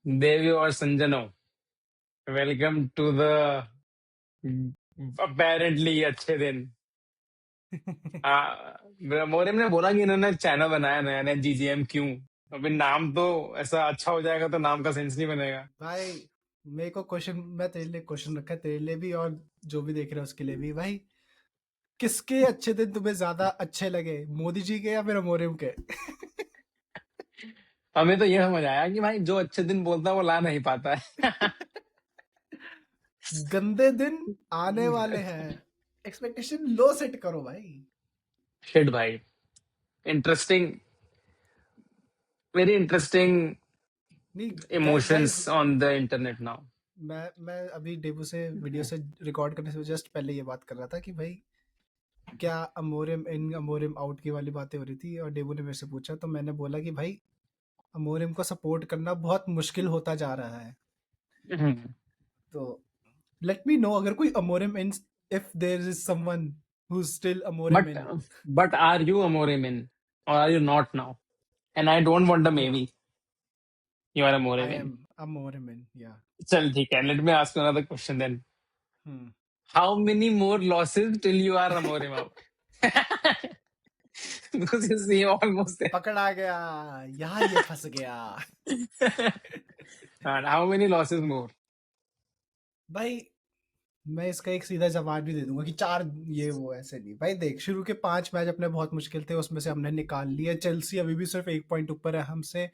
Devi or Sanjano, welcome to the apparently अच्छे दिन। मोरिम ने बोला कि इन्होंने चैनल बनाया नया नया जीजीएम क्यों। अभी नाम तो ऐसा अच्छा हो जाएगा तो नाम का सेंस नहीं बनेगा। भाई मेरे को क्वेश्चन, मैं तेरे लिए क्वेश्चन रखा है, तेरे लिए भी और जो भी देख रहे हैं उसके लिए भी। भाई किसके अच्छे दिन तुम्हें ज्यादा अच्छे लगे, मोदी जी के या फिर अमोरियम के? हमें तो ये समझ आया कि भाई जो अच्छे दिन बोलता है वो ला नहीं पाता है। गंदे दिन आने वाले हैं, एक्सपेक्टेशन लो सेट करो भाई। शिट भाई, इंटरेस्टिंग, वेरी इंटरेस्टिंग नहीं emotions guys, on the internet now. मैं अभी डेबू से वीडियो से रिकॉर्ड करने से जस्ट पहले ये बात कर रहा था कि भाई क्या अमोरियम इन अमोरियम आउट की वाली बातें हो रही थी, और डेबू ने मेरे से पूछा तो मैंने बोला कि भाई अमोरियम को सपोर्ट करना बहुत मुश्किल होता जा रहा है। तो लेट मी नो अगर कोई Amorim in, if there is someone who is still Amorim but in. But are you a Morim in or are you not now? And I don't want a maybe. You are a I Morim in. Am Amorim in, yeah. चल ठीक है, let me ask you another question then. Hmm. How many more losses till you are a Morim out? Because you see almost there. पकड़ा गया, यहाँ ये फंस गया। And how many losses more? भाई मैं इसका एक सीधा जवाब भी दे दूंगा कि 4, ये वो ऐसे नहीं। भाई देख, शुरू के 5 मैच अपने बहुत मुश्किल थे, उसमें से हमने निकाल लिया। चेल्सी अभी भी सिर्फ 1 पॉइंट ऊपर है हमसे।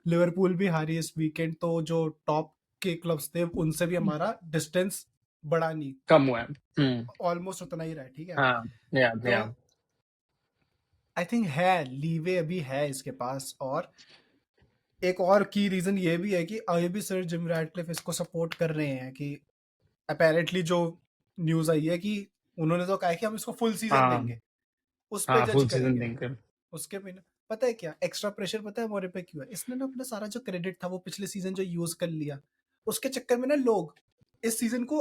लिवरपूल भी हारी इस वीकेंड, तो जो टॉप के क्लब्स थे उनसे भी हमारा डिस्टेंस बढ़ा नहीं, कम हुआ है। ऑलमोस्ट उतना ही रहा है, ठीक है। हाँ, या तो आई थिंक है लीवे अभी है इसके पास। और एक और की रीजन ये भी है कि अभी भी सर जिम रैडक्लिफ इसको सपोर्ट कर रहे हैं, कि अपेरेंटली जो न्यूज आई है कि उन्होंने तो कहा है कि हम इसको फुल सीजन हाँ, देंगे, उस पे हाँ, जज फुल सीजन करेंगे। देंगे। उसके बिना पता है क्या एक्स्ट्रा प्रेशर, पता है मोरे पे क्यों है? इसने ना अपना सारा जो क्रेडिट था वो पिछले सीजन जो यूज कर लिया, उसके चक्कर में ना लोग इस सीजन को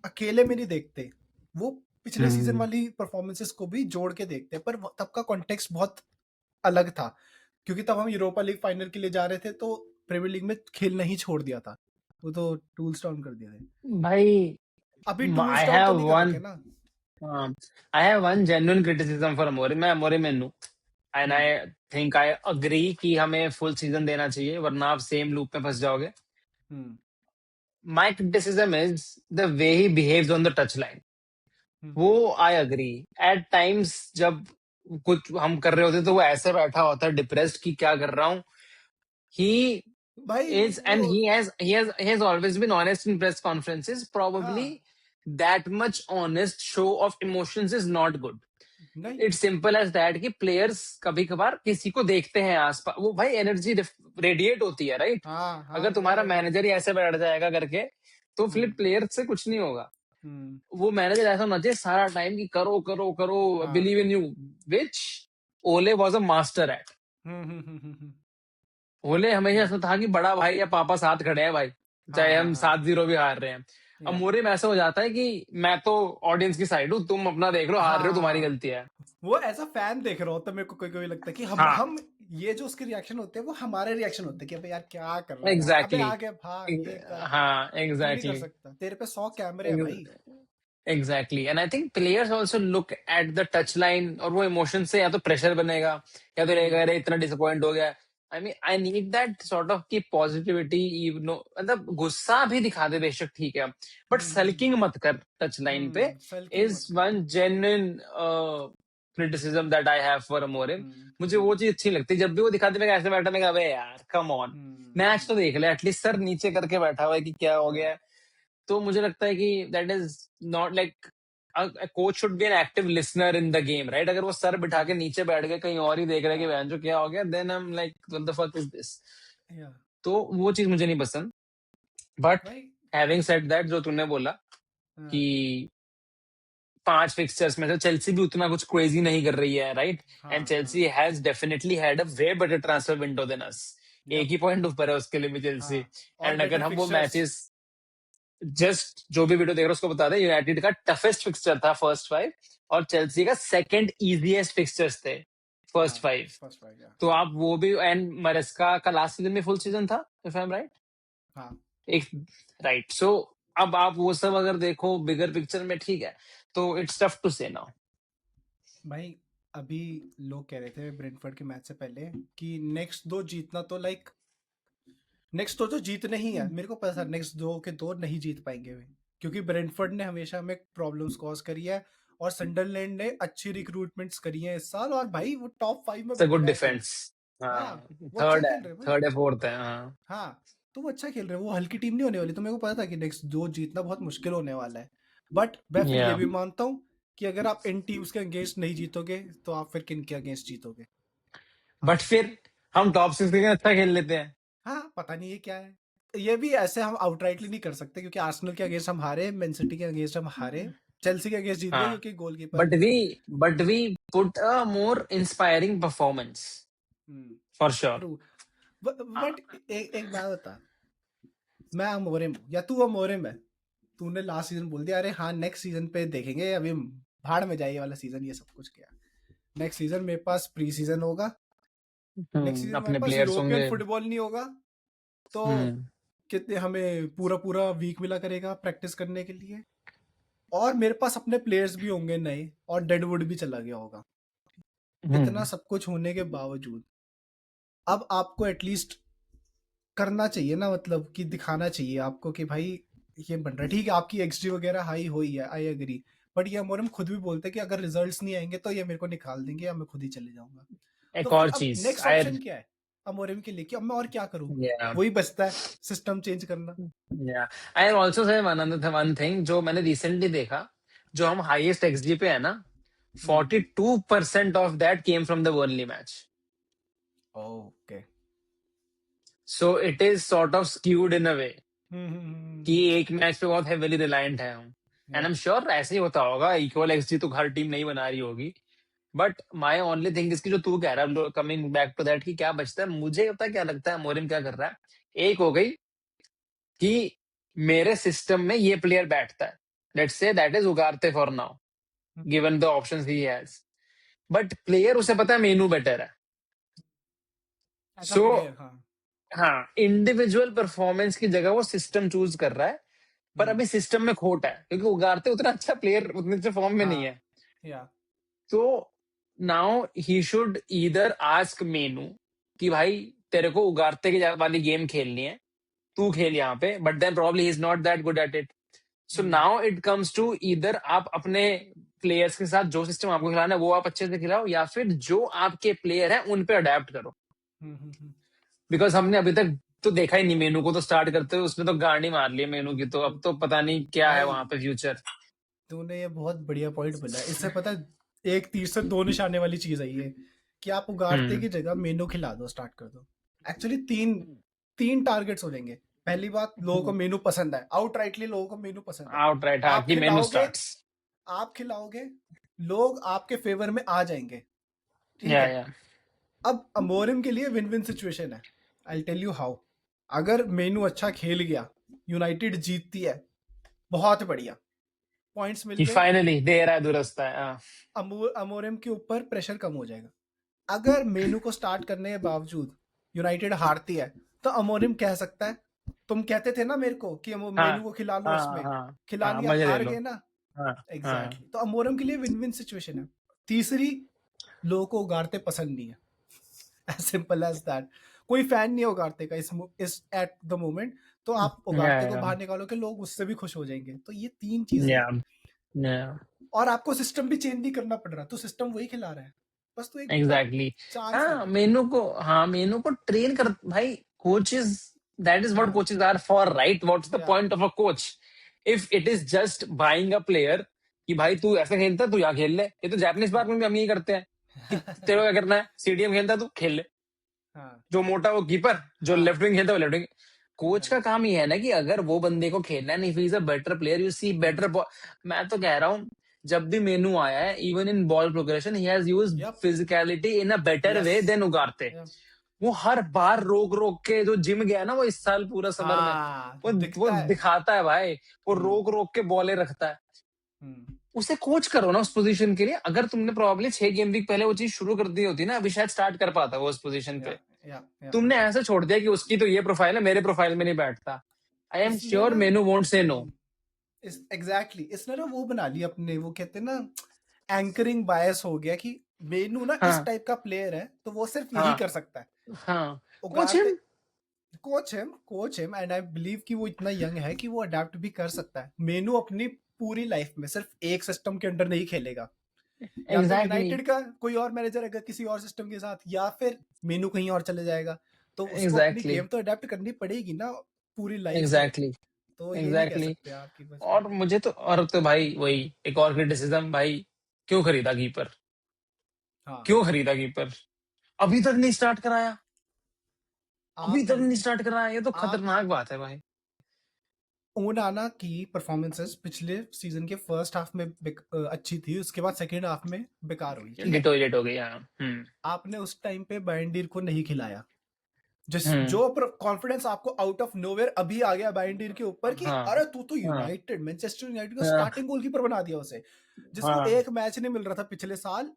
अकेले में नहीं देखते, वो पिछले सीजन वाली परफॉर्मेंसेस को भी जोड़ के देखते हैं। पर तब का कॉन्टेक्स्ट बहुत अलग था, क्योंकि तब हम यूरोपा लीग फाइनल के लिए जा रहे थे, तो प्रीमियर लीग में खेलना ही छोड़ दिया था, वो तो टूल्स डाउन कर दिए थे। भाई, अभी I टूल्स डाउन तो have नहीं कर रखे one, ना। I have one genuine criticism for Amorim. मैं Amorim in हूँ, and I think I agree कि हमें full season देना चाहिए, वरना आप same loop में फंस जाओगे। My criticism is the way he behaves on the touchline. वो I agree. At times जब कुछ हम कर रहे होते तो वो ऐसे बैठा होता है डिप्रेस्ड कि क्या कर रहा हूँ। He भाई is, and वो he has always been honest in press conferences. Probably हाँ, that much honest show of emotions is not good. नहीं, इट्स सिंपल एज दैट कि प्लेयर्स कभी कभार किसी को देखते हैं आसपास, वो भाई एनर्जी रेडिएट होती है, राइट। हाँ, हाँ, अगर तुम्हारा मैनेजर ही ऐसे बैठ जाएगा करके तो फिर प्लेयर से कुछ नहीं होगा। वो मैनेजर ऐसा होना चाहिए सारा टाइम कि करो करो करो, हाँ, बिलीव इन यू, विच ओले वॉज अ मास्टर एट। ओले हमेशा ऐसा था कि बड़ा भाई या पापा साथ खड़े हैं भाई, हाँ, चाहे हाँ, हम हाँ, 7-0 भी हार रहे हैं। अब या, मोरे में ऐसा हो जाता है कि मैं तो ऑडियंस की साइड हूँ, तुम अपना देख लो, हार रहे हो तुम्हारी हाँ, गलती है। वो एज अ फैन देख रहा होता है, मेरे को कोई कोई लगता है कि हाँ, हम ये जो उसके रिएक्शन होते हैं वो हमारे रिएक्शन होते हैं कि अबे यार क्या कर रहा है यार, अबे एग्जैक्टली, आगे भाग, ये कर। हाँ, तू नहीं कर एग्जैक्टली, सकता, तेरे पे 100 कैमरे हैं भाई। Exactly. And I think players also look at the touch line, और वो इमोशन से या तो प्रेशर बनेगा या तो रहेगा अरे इतना डिसअपॉइंट हो गया। I mean I need that sort of की पॉजिटिविटी, मतलब गुस्सा भी दिखा दे बेशक, ठीक है, बट सल्किंग मत कर टच लाइन पे। सल्किंग इज मत कर। One genuine criticism that I have for Amorim. मुझे वो चीज अच्छी लगती है जब भी वो दिखाते, मैं ऐसे बैठा, मैं कहा, "अबे यार कम ऑन, मैच तो देख ले एटलीस्ट, सर नीचे करके बैठा हुआ है कि क्या हो गया है।" तो मुझे लगता है कि that is not like, coach should be an active listener in the game, right. अगर वो सर बिठा के नीचे बैठ गए कहीं और ही देख रहे हैं कि बहन जो क्या हो गया, then I am like what the fuck is this. तो वो चीज मुझे नहीं पसंद। बट भाई हैविंग सेड दैट, जो तूने बोला कि 5 फिक्सचर्स में से चेल्सी भी उतना कुछ क्रेजी नहीं कर रही है, right. And Chelsea has definitely had a way better transfer window than us. एक ही पॉइंट ऊपर है उसके लिए भी चेल्सी। और एंड अगर बेटर हम वो फिक्चर्स। मैचेस, जस्ट जो भी वीडियो देख रहे हो उसको बता दें, यूनाइटेड का टफेस्ट फिक्सचर था फर्स्ट 5, और चेल्सी का सेकंड इजीएस्ट फिक्सचर्स थे फर्स्ट 5। फर्स्ट 5 या तो आप वो भी, एंड मरेस्का का लास्ट सीजन में फुल सीजन था, इफ आई एम राइट। हाँ एक राइट। सो अब आप वो सब अगर देखो बिगर पिक्चर में, ठीक है, तो इट्स टफ टू से नाउ। भाई अभी लोग कह रहे थे ब्रेंटफोर्ड के मैच से पहले कि नेक्स्ट 2 जीतना तो लाइक नेक्स्ट 2 तो जीतने ही है। मेरे को पता था नेक्स्ट 2 के 2 नहीं जीत पाएंगे वे, क्योंकि ब्रेंटफोर्ड ने हमेशा हमें प्रॉब्लम्स कॉज करी है और संडरलैंड ने अच्छी रिक्रूटमेंट्स करी है इस साल, और भाई वो टॉप 5 में इट्स अ बन गुड गए थे। डिफेंस। हाँ, हाँ वो अच्छा खेल रहे हैं भाई। थर्ड है, फोर्थ है, हाँ। हाँ तो वो अच्छा खेल रहे हैं, वो हल्की टीम नहीं होने वाली। तो मेरे को पता था कि नेक्स्ट 2 जीतना बहुत मुश्किल होने वाला है। बट मैं फिर ये या भी मानता हूँ कि अगर आप इन टीम्स के अगेंस्ट नहीं जीतोगे तो आप फिर किन के अगेंस्ट जीतोगे। बट आप फिर हम टॉप 6 के अच्छा खेल लेते हैं। हाँ पता नहीं ये क्या है। ये भी ऐसे हम आउटराइटली नहीं कर सकते, क्योंकि आर्सेनल के अगेंस्ट हम हारे, मैन सिटी के अगेंस्ट हम हारे, चेल्सी के अगेंस्ट जीत गए हाँ, क्योंकि goalkeeper. But we put a more inspiring performance for sure. True. But एक बात बता, मैं अमोरिम हूँ या तू अमोरिम है। तूने लास्ट सीजन बोल दिया अरे हाँ नेक्स्ट सीजन पे देखेंगे, अभी भाड़ में जाए ये वाला सीजन, ये सब कुछ किया। नेक्स्ट सीजन मेरे पास प्री सीजन होगा, नेक्स्ट सीजन हमारे अपने पास प्लेयर्स यूरोपियन होंगे। फुटबॉल नहीं होगा। तो हम्म कितने हमें पूरा पूरा वीक मिला करेगा प्रैक्टिस करने के लिए, और मेरे पास अपने प्लेयर्स भी होंगे नए, और डेडवुड भी चला गया होगा। इतना हम्म सब कुछ होने के बावजूद अब आपको एटलीस्ट करना चाहिए ना, मतलब कि दिखाना चाहिए आपको कि भाई ये बन रहा है। ठीक है आपकी एक्सजी वगैरह हाई हुई है, आई एग्री। बट ये अमोरम खुद भी बोलते हैं कि अगर रिजल्ट्स नहीं आएंगे तो ये मेरे को निकाल देंगे या मैं खुद ही चले जाऊंगा। तो एक फिर और अब चीज नेक्स्ट आई ऑप्शन क्या है अमोरम के लिए, कि अब मैं और क्या करूं। या वही बचता है, सिस्टम चेंज करना। या I also say one thing जो मैंने रिसेंटली देखा, जो हम हाईएस्ट एक्सजी पे है ना, 42% of that came from the Burnley match. Okay. So it is sort of skewed in a way कि हम्म। एक मैच पे बहुत हेविली रिलायंट है हम। एंड आई या एम श्योर ऐसे ही होता होगा, इक्वल एक्सजी तो हर टीम नहीं बना रही होगी। बट माई ओनली थिंग इसकी जो तू कह रहा है, कमिंग बैक टू दैट, कि क्या बचता है, मुझे पता है क्या लगता है मोरिम क्या कर रहा है। एक हो गई कि मेरे सिस्टम में ये प्लेयर बैठता है, let's say that is Ugarte for now, given the options he has. But player उसे पता है मेनू बेटर है। एज अ सो प्लेयर हाँ। हाँ, इंडिविजुअल परफॉर्मेंस की जगह वो सिस्टम चूज कर रहा है। पर हम्म, अभी सिस्टम में खोट है, क्योंकि उगारते उतना अच्छा प्लेयर उतने अच्छे फॉर्म में नहीं हाँ है। या तो now he should either ask मेनू कि भाई तेरे को उगारते की वाली गेम खेलनी है, तू खेल यहाँ पे, but then probably he is not that good at it. So now it comes to either आप अपने प्लेयर्स के साथ जो सिस्टम आपको खिलाना है वो आप अच्छे से खिलाओ, या फिर जो आपके प्लेयर हैं उन पे अडेप्ट करो। बिकॉज हमने अभी तक तो देखा ही नहीं मेनू को, तो स्टार्ट करते हुए उसने तो गांडी मार ली है मेनू की, तो अब तो पता नहीं क्या है भाई वहां पे फ्यूचर। तूने ये बहुत बढ़िया पॉइंट बोला है। इससे पता है एक तीर से 2 निशाने वाली चीज है ये, कि आप उगारते हम्म की जगह मेनू खिला दो, स्टार्ट कर दो। एक्चुअली तीन तीन टारगेट्स हो जाएंगे। पहली बात, लोगों को मेनू पसंद है, आउटराइटली लोगों को मेनू पसंद है। आउटराइट, हाँ, आप कि मेनू खिलाओगे, स्टार्ट्स। आप खिलाओगे, लोग आपके फेवर में आ जाएंगे। ठीक है। या अब अमोरिम के लिए विन विन सिचुएशन है। I tell you how. अगर मेनू अच्छा खेल गया, यूनाइटेड जीतती है, बहुत बढ़िया, पॉइंट्स मिल कि गए, फाइनली दे रहा है दुरुस्त है, हाँ। अमोरिम के ऊपर प्रेशर कम हो जाएगा। अगर मेनू को स्टार्ट करने के बावजूद यूनाइटेड हारती है, तो अमोरिम कह सकता है तुम कहते थे ना मेरे को कि हाँ मेनू को खिला लो, हाँ उसमें हाँ खिला हाँ, लिया, मजे ले हार लो। गए ना। हाँ हाँ। एग्जैक्टली। तो अमोरिम के लिए विन विन सिचुएशन है। तीसरी, लोगों को उगारते पसंद नहीं है। As simple as that. कोई फैन नहीं है उगारते का इस एट द मोमेंट। तो आप या उगारते को बाहर निकालोगे, लोग उससे भी खुश हो जाएंगे। तो ये तीन चीजें या हैं। या और आपको सिस्टम भी चेंज नहीं करना पड़ रहा, तो सिस्टम वही खिला रहा है। बस तो एक एग्जैक्टली। चांस है। हाँ, मेनू को ट्रेन कर भाई, कोचेस, दैट इज व्हाट हाँ coaches are for, right? What's the yeah point of a coach if it is just buying a player, कि भाई तू ऐसा खेलता है, तू यहाँ खेल ले। ये तो जापानीज पार्क में भी हम यही करते हैं कि तेरे को क्या करना है, सीडीएम खेलता है, तू खेल ले। हाँ जो मोटा वो कीपर, जो हाँ लेफ्ट विंग खेलता है वो लेफ्ट विंग। कोच हाँ का काम ये है ना कि अगर वो बंदे को खेलना है, if he is a better player, you see better. मैं तो कह रहा हूँ, जब भी मेनू आया है, even in ball progression, he has used yup physicality in a better yes way than Ugarte. Yup वो हर बार रोक रोक के, जो जिम गया ना वो इस साल पूरा समर में, हाँ वो दिखता है। दिखाता है भाई। वो हम्म रोक रोक के बॉले रखता है। हम्म उसे कोच करो ना उस पोजीशन के लिए। अगर तुमने प्रॉब्लली 6 गेम वीक पहले वो चीज शुरू कर दी होती ना, अभी शायद स्टार्ट कर पाता वो उस पोजीशन पे। तुमने ऐसे छोड़ दिया कि उसकी तो ये प्रोफाइल है, मेरे प्रोफाइल में नहीं बैठता। आई एम इसने श्योर ना Mainoo won't say no. Exactly इसने ना वो बना लिया अपने, वो कहते हैं ना एंकरिंग बायस हो गया कि मेनू ना इस हाँ टाइप का प्लेयर है तो वो सिर्फ यही हाँ कर सकता है। हाँ, coach Ugarte him. Coach him and I believe कि वो इतना यंग है कि वो अडेप्ट भी कर सकता है। मेनू अपनी पूरी लाइफ में सिर्फ एक सिस्टम के अंडर नहीं खेलेगा। या तो एग्जैक्टली यूनाइटेड का कोई और मैनेजर अगर किसी और सिस्टम के साथ, या फिर मेनू कहीं और चले जाएगा, तो उसको अपनी एग्जैक्टली गेम तो अडेप्ट करनी पड़ेगी ना पूरी लाइफ में। एग्जैक्टली तो ये नहीं कह एग्जैक्टली। सकते आप कि बस और मुझे तो, और तो भाई वही एक और क्रिटिसिज्म भाई, क्यों खरीदा कीपर? हाँ क्यों खरीदा कीपर? अभी तक नहीं स्टार्ट कराया, अभी आप तक नहीं स्टार्ट कराया, ये तो आप खतरनाक बात है भाई। ओनाना की परफॉर्मेंसेस पिछले सीजन के फर्स्ट हाफ में अच्छी थी, उसके बाद सेकेंड हाफ में बेकार हुई, ठीक है। डिटोरेट हो गई, हाँ। आपने उस टाइम पे बाइंडीर को नहीं खिलाया, जिस हम्म। जो कॉन्फिडेंस आपको आउट ऑफ नोवेयर अभी आ गया बाइंडीर के ऊपर कि हाँ अरे तू तो हाँ यूनाइटेड मैनचेस्टर यूनाइटेड का हाँ स्टार्टिंग गोलकीपर बना दिया उसे, जिसको हाँ एक मैच नहीं मिल रहा था पिछले साल।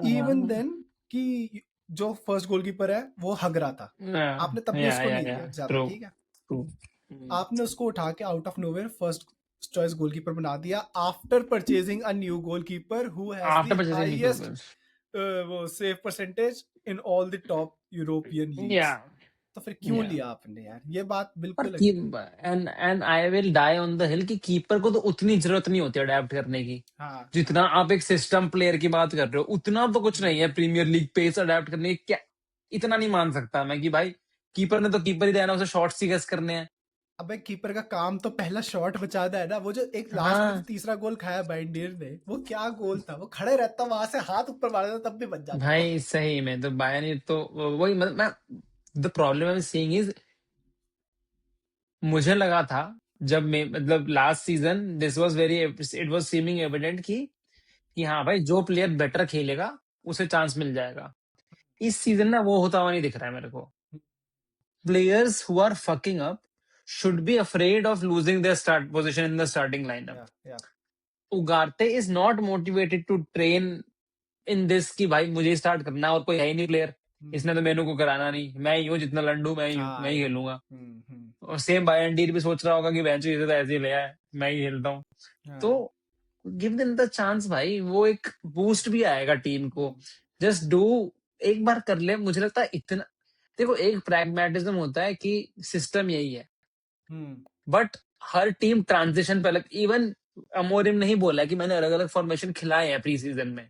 इवन हाँ, देन कि जो फर्स्ट गोलकीपर है वो हग रहा था, आपने तब भी उसको नहीं लिया ज्यादा, ट्रू ठीक है। ट्रू। आपने उसको उठा के out of nowhere first choice goalkeeper बना दिया after purchasing a new goalkeeper who has after the purchasing highest वो save percentage in all the top European या लीग्स। तो फिर क्यों या लिया आपने यार, ये बात पर बिल्कुल। And I will die on the hill कि कीपर को तो उतनी जरूरत नहीं होती अडेप्ट करने की, हाँ जितना आप एक सिस्टम प्लेयर की बात कर रहे हो। उतना तो कुछ नहीं है प्रीमियर लीग पेस अडेप्ट करने की, क्या इतना नहीं मान सकता मैं कि भाई कीपर ने तो कीपर ही देना, उसे शॉट्स ही गेस करने हैं। अबे कीपर का काम तो पहला शॉट बचाना है ना। वो जो एक लास्ट में जो हाँ तीसरा गोल खाया बाइंडीर ने, वो क्या गोल था, वो खड़े रहता वहां से हाथ ऊपर मार देता तब भी बच जाता वो। भाई सही में तो बायन तो वही, मतलब मैं, the problem I am seeing is, मुझे लगा था जब मैं, मतलब last season this was very, it was seeming evident कि हाँ भाई जो प्लेयर बेटर खेलेगा उसे चांस मिल जाएगा। इस सीजन ना वो होता हुआ नहीं दिख रहा है मेरे को। Players who are fucking up should be afraid of losing their start position in the starting lineup. या या Ugarte is not motivated to train in this कि भाई मुझे स्टार्ट करना है और कोई है ही नहीं प्लेयर, इसने तो मेनू को कराना नहीं, मैं ही हूँ, जितना लंडू मैं ही हूँ, मैं हाँ ही या खेलूंगा। और सेम बायन भी सोच रहा होगा कि बेंचो इसे तो ऐसे ही ले आया, मैं ही खेलता हूँ। तो हाँ गिव देम द चांस भाई, वो एक बूस्ट भी आएगा टीम को। जस्ट डू, एक बार कर ले। मुझे लगता है इतना, देखो एक प्रैग्मेटिज्म होता है कि सिस्टम यही है, बट हर टीम ट्रांजिशन पे अलग, इवन अमोरिम ने ही बोला कि मैंने अलग अलग फॉर्मेशन खिलाए हैं प्री सीजन में।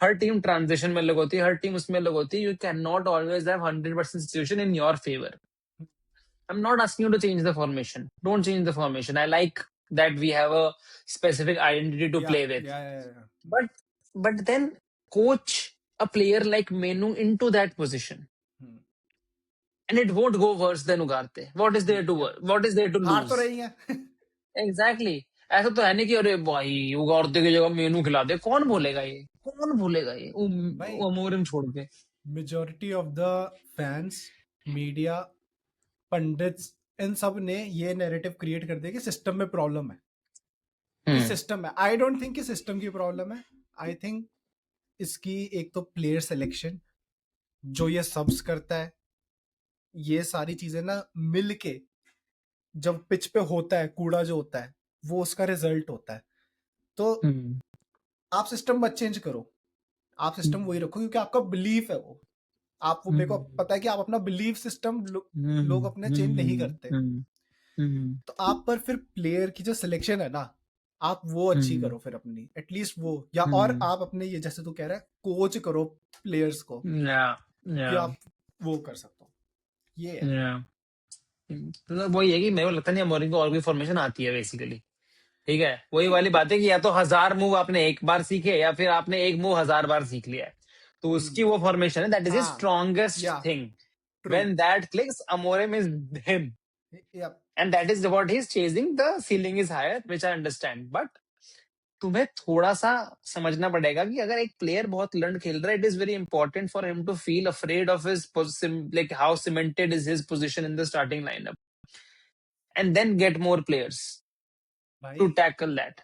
हर टीम ट्रांजिशन में अलग होती है, हर टीम उसमें अलग होती है। You can not always have 100% situation in your favour. I'm not asking you to change the formation. Don't change the formation. I like that we have a specific identity to या play with. या But then coach a player like Menu into that position. And it won't go worse than Ugarte. What is there to हार तो lose? रही है। Exactly. ऐसा तो है नहीं कि अरे भाई उगारते की जगह मेनू खिला दे। कौन बोलेगा ये? कौन बोलेगा ये? भाई अमोरिम छोड़ के। Majority of the fans, media, pundits, इन सब ने ये नैरेटिव क्रिएट कर दिया कि सिस्टम में प्रॉब्लम है, कि सिस्टम है। आई डोंट थिंक कि सिस्टम की प्रॉब्लम है। आई थिंक इसकी एक तो प्लेयर सिलेक्शन, जो ये सब्स करता है, ये सारी चीजें ना मिल के जब पिच पे होता है, कूड़ा जो होता है वो उसका रिजल्ट होता है। तो आप सिस्टम मत चेंज करो, आप सिस्टम वही रखो क्योंकि आपका बिलीफ है वो। आप वो, मेरे को पता है कि आप अपना बिलीफ सिस्टम लोग अपने चेंज नहीं करते। तो आप पर फिर प्लेयर की जो सिलेक्शन है ना, आप वो अच्छी करो फिर अपनी, एटलीस्ट वो, या और आप अपने ये जैसे तू कह रहा है कोच करो प्लेयर्स को कि आप वो कर सकते हो। ये है। तो वही है कि मेरे को लगता नहीं अमोरिम को और कोई फॉर्मेशन आती है बेसिकली। ठीक है, वही वाली बात है कि या तो 1000 मूव आपने एक बार सीखे, या फिर आपने एक मूव 1000 बार सीख लिया है। तो उसकी वो फॉर्मेशन है, that is his strongest thing. When that clicks, Amorim is him, and that is what he is chasing. The ceiling is higher, which I understand, but तुम्हें थोड़ा सा समझना पड़ेगा कि अगर एक प्लेयर बहुत लंड खेल रहा है, it is very important for him to feel afraid of his, like how cemented is his position in the starting lineup, and then get more players भाई टू टैकल दैट।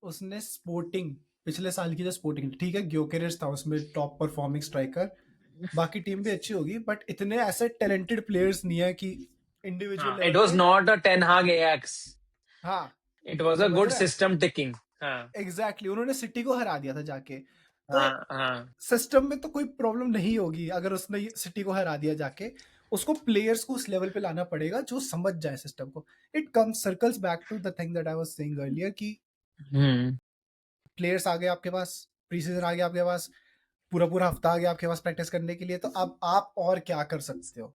उसने स्पोर्टिंग, पिछले साल की जो स्पोर्टिंग, ठीक है Gyokeres था उसमें टॉप परफॉर्मिंग स्ट्राइकर, बाकी टीम भी अच्छी होगी बट इतने ऐसे टैलेंटेड प्लेयर्स नहीं है कि इंडिविजुअल इट लेवल वाज पे। नॉट अ टेन हाग एक्स, हाँ इट वाज अ समझ गुड रहा है, सिस्टम टिकिंग। हाँ एग्जैक्टली उन्होंने सिटी को हरा दिया था जाके। तो हाँ हाँ। सिस्टम में तो कोई प्रॉब्लम नहीं होगी अगर उसने सिटी को हरा दिया जाके, उसको प्लेयर्स को उस लेवल पे लाना पड़ेगा जो समझ जाए सिस्टम को। It comes circles back to the thing that I was saying earlier कि हम्म प्लेयर्स आ गए आपके पास, प्री सीजन आ गया आपके पास, पूरा पूरा हफ्ता आ गया आपके पास प्रैक्टिस करने के लिए, तो अब आप और क्या कर सकते हो?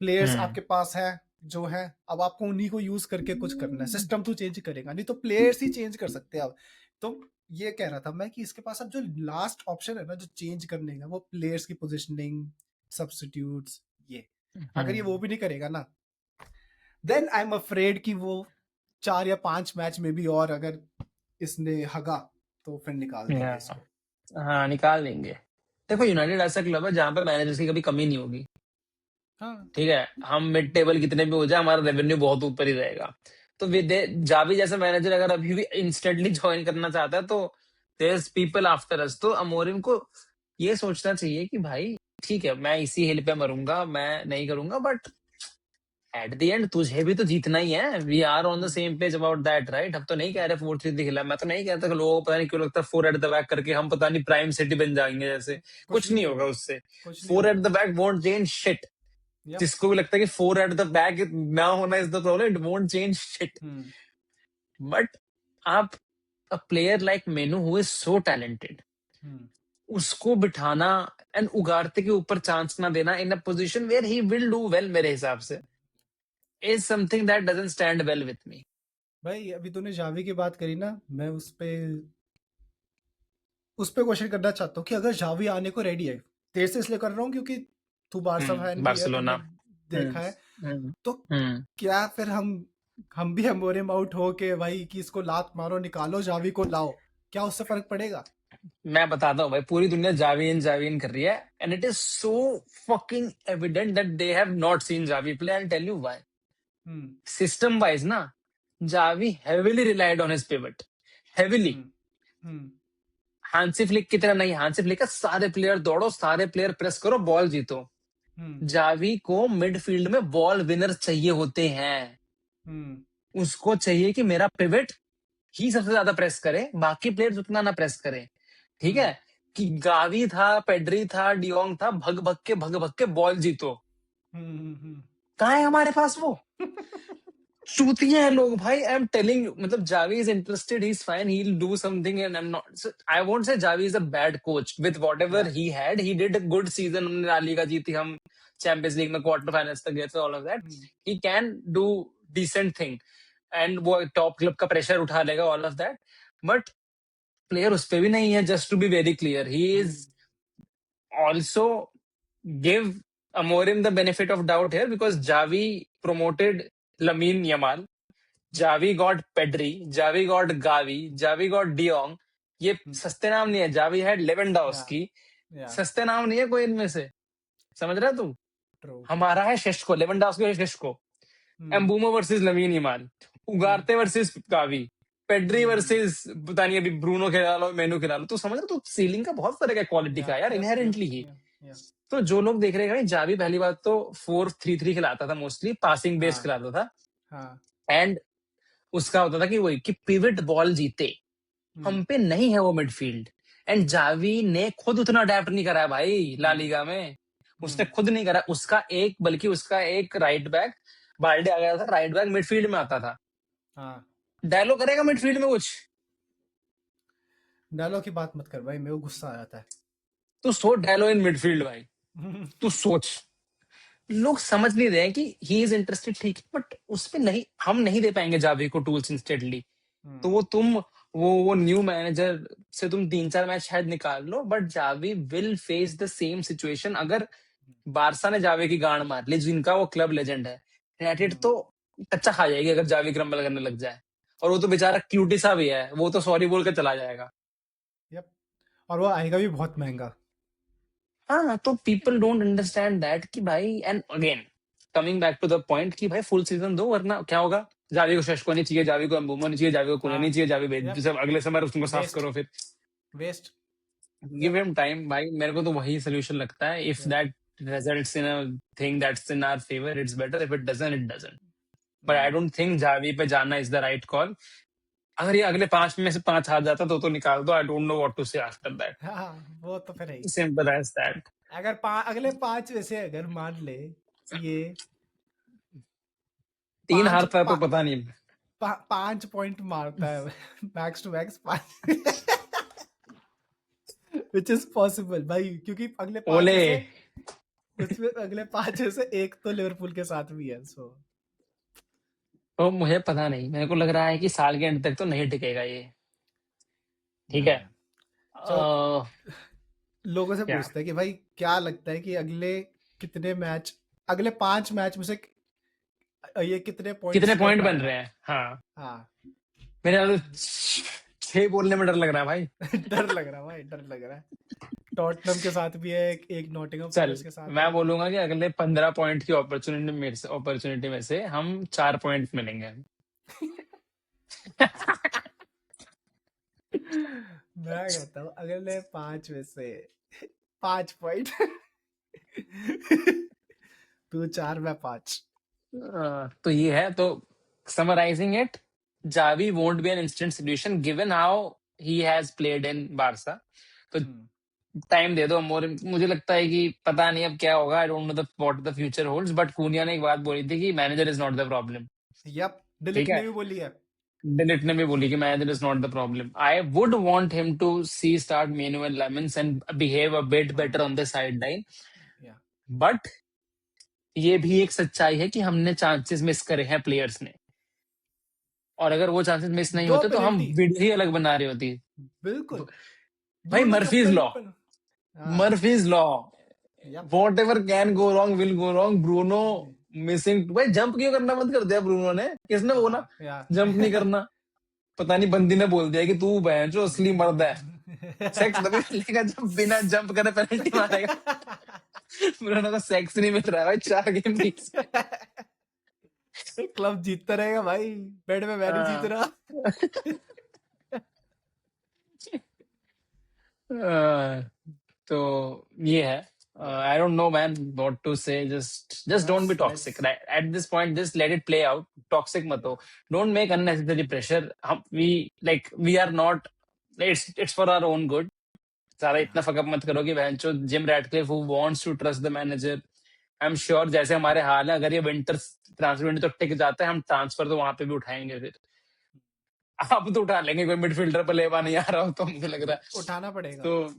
प्लेयर्स हम्म आपके पास है जो है, अब आपको उन्हीं को यूज करके कुछ करना है। सिस्टम तो चेंज करेगा नहीं, तो प्लेयर्स ही चेंज कर सकते हैं अब। तो ये कह रहा था मैं कि इसके पास अब जो लास्ट ऑप्शन है ना जो चेंज करने का, वो प्लेयर्स की पोजिशनिंग, सब्स्टिट्यूट्स, ये अगर ये वो हम्म। भी नहीं करेगा ना, देन आई एम अफ्रेड कि वो 4 या 5 मैच में भी और अगर इसने हगा तो फिर निकाल देंगे Yeah. इसको। हाँ निकाल देंगे। देखो यूनाइटेड ऐसा क्लब है जहां पे मैनेजर्स की कभी कमी नहीं होगी। हाँ ठीक है, हम मिड टेबल कितने भी हो जाए हमारा रेवेन्यू बहुत ऊपर ही रहेगा। तो जावी जैसा मैनेजर अगर अभी भी इंस्टेंटली ज्वाइन करना चाहता है तो there is people after us. तो अमोरिम को ये सोचना चाहिए कि भाई ठीक है मैं इसी हिल पे मरूंगा, मैं नहीं करूंगा, बट एट द एंड तुझे भी तो जीतना ही है। We are on the hmm, same page about that right. हम तो नहीं कह रहे 4-3 खिला, मैं तो नहीं कहता कि लोगों को पता नहीं क्यों लगता है 4 एट द बैक करके हम पता नहीं प्राइम सिटी बन जाएंगे जैसे। कुछ कुछ भी नहीं नहीं होगा होगा, उससे। कुछ नहीं फोर एट होगा। The back won't change shit. Yup. जिसको भी लगता है कि 4 एट द बैक ना होना is the problem, it won't change shit. Hmm but आप a player like Mainoo who is so talented, hmm उसको बिठाना एंड उगारते के ऊपर चांस ना देना in a position where he will do well, मेरे हिसाब से is something that doesn't stand well with me. भाई अभी तूने जावी की बात करी ना, मैं उस पे क्वेश्चन करना चाहता हूँ कि अगर जावी आने को रेडी है, तेरे से इसलिए कर रहा हूँ क्योंकि तू बारसा फैन भी है, बार्सिलोना। तूने हम्म देखा है, हम्म तो हम्म। क्या फिर हम भी एम्बोरियम आउट हो के भाई कि इसको लात मारो, निकालो जावी को लाओ, क्या उससे फर्क पड़ेगा? मैं बताता हूँ भाई, पूरी दुनिया जावियन जावियन कर रही है and it is so fucking evident that they have not seen Xavi play. I tell you why. Hmm system wise ना, Xavi heavily relied on his pivot, heavily. Hmm hmm Hansi Flick की तरह नहीं, Hansi Flick का सारे player दौड़ो, सारे player press करो, ball जीतो। हम्म जावी को मिडफील्ड में बॉल विनर चाहिए होते हैं। हम्म उसको चाहिए कि मेरा पिवट ही सबसे ज्यादा प्रेस करे, बाकी प्लेयर्स उतना ना प्रेस करें। ठीक हम्म है, कि गावी था, पेड्री था, डियोंग था, भग भग के बॉल जीतो। हम्म कहाँ है हमारे पास वो? चूतिया है लोग भाई, आई एम टेलिंग यू। मतलब Xavi is interested, he is fine, he will do something and I am not, I won't say Xavi is a bad coach with whatever yeah he had, he did a good season. हमने La Liga जीती, हम Champions League में quarter finals तक गए थे, all of that. Hmm he can do decent thing and वो top club का pressure उठा लेगा, all of that. But player उस पे भी नहीं है, just to be very clear. He is hmm also give Amorim the benefit of doubt here because Javi promoted Lamine Yamal, Javi got Pedri, Javi got Gavi, Javi got De Jong. ये सस्ते नाम नहीं है। Xavi had या Lewandowski, या सस्ते नाम नहीं है कोई इनमें से। समझ रहा है तू? ट्रू। हमारा है शेष्को, लेवेंडोव्स्की और शेष्को। हम्म एम्बूमो वर्सेस लमीन यमाल, हम्म उगारते वर्सेस गावी, पेड्री हम्म वर्सेस पता नहीं अभी ब्रूनो खिला लो, मेनू खिला लो। तू समझ रहा? तो सीलिंग का बहुत फर्क है क्वालिटी या का यार, यप यप इनहेरेंटली ही। या तो जो लोग देख रहे हैं भाई, जावी पहली बात तो 4-3-3 खिलाता था, मोस्टली पासिंग बेस हाँ खिलाता था। हाँ एंड उसका होता था कि वही कि पिवट बॉल जीते। हम्म हम पे नहीं है वो मिडफील्ड। एंड जावी ने खुद उतना अडेप्ट नहीं करा है भाई ला हम्म लीगा में। उसने हम्म खुद नहीं करा। उसका एक राइट बैक बाल्डे आ गया था, राइट बैक मिडफील्ड में आता था। हाँ। डायलॉग करेगा मिडफील्ड में कुछ? डायलॉग की बात मत कर भाई, मेरे को गुस्सा आ जाता है। तू सोच डायलॉग इन मिडफील्ड भाई, तू सोच। लोग समझ नहीं रहे हैं कि ही इज इंटरेस्टेड, ठीक है, बट उस पे नहीं, हम नहीं दे पाएंगे जावी को टूल्स इंस्टेंटली। तो हम्म वो न्यू मैनेजर से तुम 3-4 मैच शायद निकाल लो, but Xavi will face the same situation. अगर बारसा ने जावी की गांड मार ली, जिनका वो क्लब लेजेंड है, यूनाइटेड हम्म तो कच्चा खा जाएगी अगर जावी क्रम्बल करने लग जाए। और वो तो बेचारा क्यूटी सा भी है, वो तो सॉरी बोल के चला जाएगा। यप। और वो आएगा भी बहुत महंगा। हाँ, तो पीपल डोंट अंडरस्टैंड दैट कि भाई, and again coming back to the point कि भाई फुल सीजन दो, वरना क्या होगा? जावी को शेष्को नहीं चाहिए, जावी को एम्बूमो नहीं चाहिए, जावी को कुने हाँ नहीं चाहिए, जावी भेज yep, जैसे अगले समर उसको साफ वेस्ट करो फिर। वेस्ट गिव हिम टाइम भाई, मेरे को तो वही सोल्यूशन लगता है। If that results in a thing that's in our favour, it's better. If it doesn't, it doesn't. But I don't think Xavi पे जाना इज द राइट कॉल। अगर ये अगले 5 में से 5 हार जाता तो निकाल दो। I don't know what to say after that. हाँ वो तो फिर है ही। Simple as that. अगर अगले 5 में से अगर मान ले ये 3 पांच हारता है तो पता नहीं। 5 पॉइंट मारता है max to max 5 which is possible भाई, क्योंकि अगले 5 ओले में से उसमें अगले 5 में से एक तो लिवरपूल के साथ भी है। सो तो मुझे पता नहीं, मेरे को लग रहा है कि साल के एंड तक तो नहीं टिकेगा ये। ठीक है। चलो लोगों से क्या पूछते हैं कि भाई क्या लगता है कि अगले कितने मैच, अगले 5 मैच में से ये कितने कितने पॉइंट्स ले पॉइंट बन पाएगा? रहे हैं? हाँ, हाँ मेरे ख्याल से 6 बोलने में डर लग रहा है भाई। डर लग रहा है भाई, डर लग रहा है। टॉटनम के साथ भी है, एक नॉटिंघम चल, फॉरेस्ट के साथ मैं है। बोलूंगा कि अगले 15 पॉइंट की अपॉर्चुनिटी में से हम 4 पॉइंट मिलेंगे। मैं कहता हूँ अगले 5 में से 5 पॉइंट तू 4 मैं 5। तो ये है। तो summarising it, Xavi won't be an instant solution given how he has played in Barca. तो टाइम दे दो मोर। मुझे लगता है कि पता नहीं अब क्या होगा। I don't know the what the future holds, but Cunha ने एक बात बोली थी कि manager is not the problem. Yup, ठीक डिलिट ने है, भी बोली है। डिलिट ने भी बोली कि manager is not the problem. I would want him to see start manual lemons and behave a bit better on the sideline. या बट ये भी एक सच्चाई है कि हमने चांसेस मिस करे हैं प्लेयर्स ने, और अगर वो चांसेस मिस नहीं 2 होते तो हम पेनल्टी वीडियो ही अलग बना रही होती। बिल्कुल, भाई ब्रूनो मर्फीज कप्तान लॉ, की हाँ Murphy's law, yup whatever can go wrong will go wrong. Bruno missing, भाई जंप क्यों करना बंद कर दिया ब्रूनो ने? किसने बोला या जंप नहीं करना? पता नहीं बंदी ने बोल दिया कि तू बहन जो असली मर्द है, सेक्स तभी मिलेगा जब बिना जंप करे पेनल्टी मारेगा। ब्रूनो को सेक्स नहीं मिल रहा है भाई 4 गेम लीग से। क्लब जीतता रहेगा भाई, बेड में मैं नहीं जीत रहा। तो ये है। I don't know, man, what to say. Just don't be बस toxic. Let's Right? At this point, just let it play out. Toxic मत हो. Don't make unnecessary pressure. We are not. It's for our own good. सारा इतना fuck up मत करो कि बहनचो Jim Ratcliffe who wants to trust the manager. I'm sure जैसे हमारे हाल है, अगर ये विंटर ट्रांसफर विंडो तो टिक जाता है, हम ट्रांसफर तो वहां पे भी उठाएंगे फिर। अब तो उठा लेंगे, कोई मिडफील्डर पर लेवा नहीं आ रहा हो तो मुझे लग रहा है। उठाना पड़ेगा, तो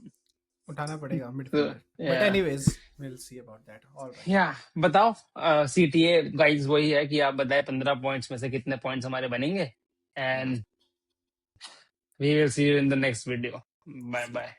उठाना पड़ेगा तो midfielder. But yeah. Anyways we'll see about that. All right. या बताओ, सीटीए गाइस वही है कि आप बताए 15 पॉइंट्स में से कितने पॉइंट्स हमारे बनेंगे, and we will see you in the next video. Bye bye.